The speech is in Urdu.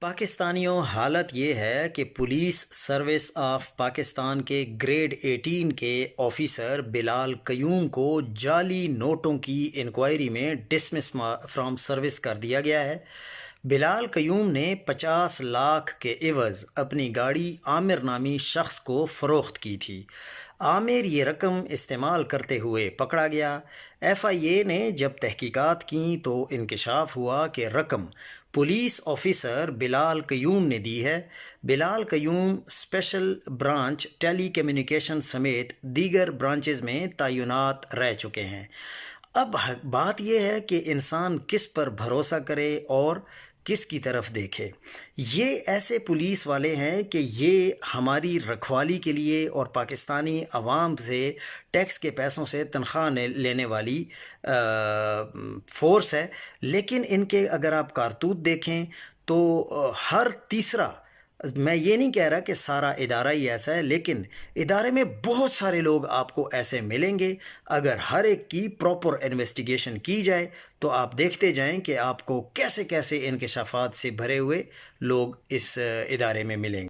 پاکستانیوں حالت یہ ہے کہ پولیس سروس آف پاکستان کے گریڈ 18 کے آفیسر بلال قیوم کو جعلی نوٹوں کی انکوائری میں ڈسمس فرام سروس کر دیا گیا ہے۔ بلال قیوم نے 50 لاکھ کے عوض اپنی گاڑی عامر نامی شخص کو فروخت کی تھی۔ عامر یہ رقم استعمال کرتے ہوئے پکڑا گیا۔ ایف آئی اے نے جب تحقیقات کیں تو انکشاف ہوا کہ رقم پولیس آفیسر بلال قیوم نے دی ہے۔ بلال قیوم اسپیشل برانچ ٹیلی کمیونیکیشن سمیت دیگر برانچز میں تعینات رہ چکے ہیں۔ اب بات یہ ہے کہ انسان کس پر بھروسہ کرے اور کس کی طرف دیکھے۔ یہ ایسے پولیس والے ہیں کہ یہ ہماری رکھوالی کے لیے اور پاکستانی عوام سے ٹیکس کے پیسوں سے تنخواہ لینے والی فورس ہے، لیکن ان کے اگر آپ کارتوت دیکھیں تو ہر تیسرا، میں یہ نہیں کہہ رہا کہ سارا ادارہ ہی ایسا ہے، لیکن ادارے میں بہت سارے لوگ آپ کو ایسے ملیں گے۔ اگر ہر ایک کی پراپر انویسٹیگیشن کی جائے تو آپ دیکھتے جائیں کہ آپ کو کیسے کیسے انکشافات سے بھرے ہوئے لوگ اس ادارے میں ملیں گے۔